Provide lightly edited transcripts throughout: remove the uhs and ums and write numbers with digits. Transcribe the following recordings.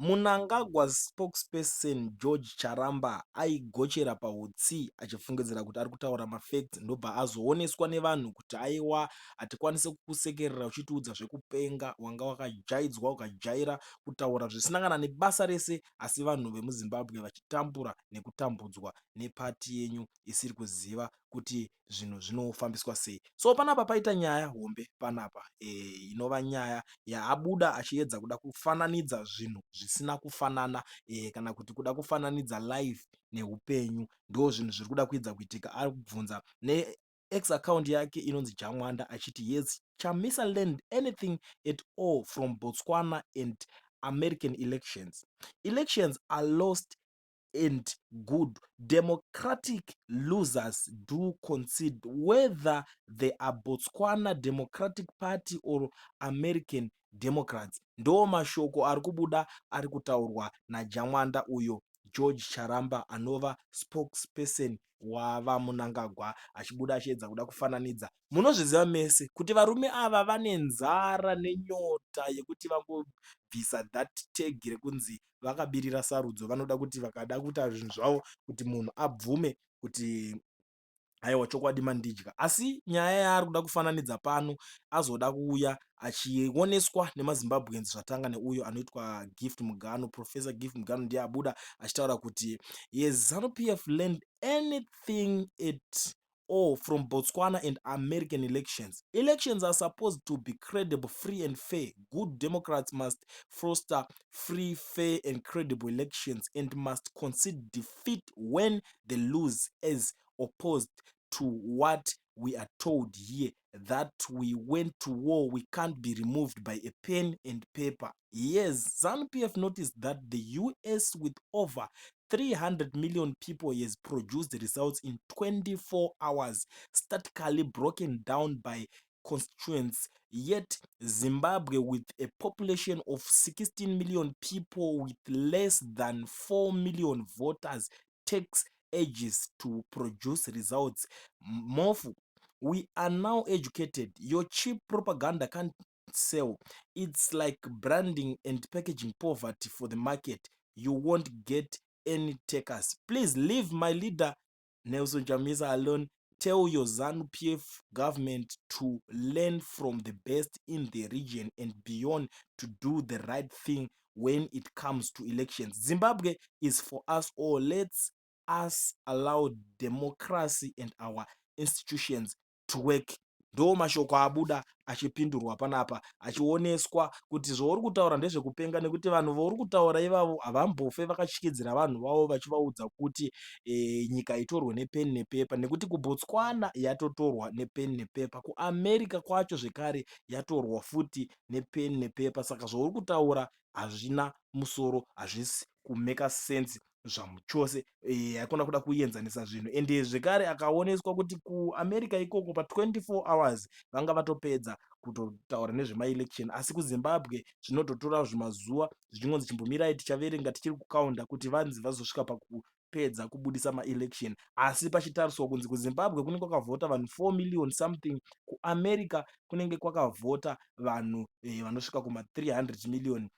Mnangagwa's spokesperson George Charamba aigochera pautsi achifungidzira kuti ari kutaura mafacts, ndobva azooneswa nevanhu kuti aiwa hatikwanisi kukusekerera uchitiudza zvekupenga, wanga wakajaidzwa ukajaira kutaura zvisinangana nebasa rese, asi vanhu vemuzimbabwe vachitambura nekutambudzwa nepati yenyu isiri kuziva kuti zvinhu zvinofambiswa sei. So panapa paita nyaya hombe panapa inova nyaya yaabuda achiedza kuda kufananidza zvinhu zvisina kufanana, kana kuti kuda kufananidza life neupenyu. Ndo zvinhu zviri kuda kuedza kuitika. Ari kubvunza nex account yake inonzi Jamwanda achiti yes, Chamisa learned anything at all from Botswana and American elections. Elections are lost and good. Democratic losers do concede, whether they are Botswana Democratic Party or American Democrats. Ndo mashoko ari kubuda ari kutaurwa naJamwanda uyo George Charamba anova spokesperson wava Mnangagwa, achibuda achiedza kuda kufananidza. Munozviziva mese kuti varume ava vane nzara nenyota yekuti vangobvisa that tag rekunzi vakabirira sarudzo. Vanoda kuti vakada kuita zvinhu zvavo kuti munhu abvume kuti aiwa chokwadi mandidya. Asi nyaya yaari kuda kufananidza pano azoda kuuya achioneswa nemazimbabweans zvatanga neuyo anoitwa Gift Mugano. Professor Gift Mugano ndiye abuda achitaura kuti yes, ZANU-PF learned anything at all from Botswana and American elections. Elections are supposed to be credible, free and fair. Good Democrats must foster free, fair and credible elections and must concede defeat when they lose, as opposed to what we are told here, that we went to war, we can't be removed by a pen and paper. Yes, ZANU-PF noticed that the US, with over 300 million people, has produced results in 24 hours, statically broken down by constituents. Yet Zimbabwe, with a population of 16 million people with less than 4 million voters, takes ages to produce results. Mofu, we are now educated. Your cheap propaganda can't sell. It's like branding and packaging poverty for the market. You won't get any takers. Please leave my leader Nelson Chamisa alone. Tell your ZANU-PF government to learn from the best in the region and beyond to do the right thing when it comes to elections. Zimbabwe is for us all. Let's us allow democracy and our institutions to work. Ndo mashoko abuda achipindurwa panapa, achioneswa kuti zvauri kutaura ndezvekupenga, nekuti vanhu vauri kutaura ivavo havambofe vakashikidzira vanhu vavo vachivaudza kuti nyika itorwe nepeni nepepa, nekuti kuBotswana yatotorwa nepeni nepepa, kuAmerica kwacho zvekare yatorwa futi nepeni nepepa. Saka zvauri kutaura hazvina musoro, hazvisi kumeka sense zvamuchose. Hakuna kuda kuenzanisa zvinhu, ende zvekare akaoneswa kuti kuAmerica ikoko pa24 hours vanga vatopedza kutotaura nezvemaelection, asi kuZimbabwe zvinototora zvimazuva zvichingonzi chimbomirai tichaverenga tichiri kukaunda kuti vanzi vazosvika pakupedza kubudisa maelection. Asi pachitariswa kunzi kuZimbabwe kunenge kwakavhota vanhu 4 million something, kuAmerica kunenge kwakavhota vanhu vanosvika kuma300 million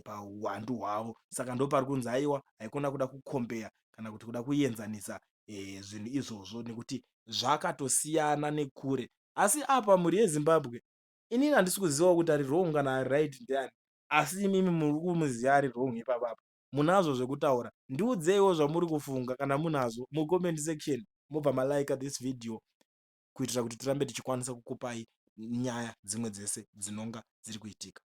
pauwandu hwavo. Saka ndo pari kunzi aiwa haikona kuda kukombeya kana kuti kuda kuenzanisa zvinhu izvozvo, nekuti zvakatosiyana nekure. Asi apa mhuri yeZimbabwe, inini handisi kuziva kuti ari wrong kana ari right ndiani, asi imimi muri kumuziva ari wrong ipapapa. Munazvo zvekutaura, ndiudzeiwo zvamuri kufunga kana munazvo mucomment section, mobva malaika this video kuitira kuti tirambe tichikwanisa kukupai nyaya dzimwe dzese dzinonga dziri kuitika.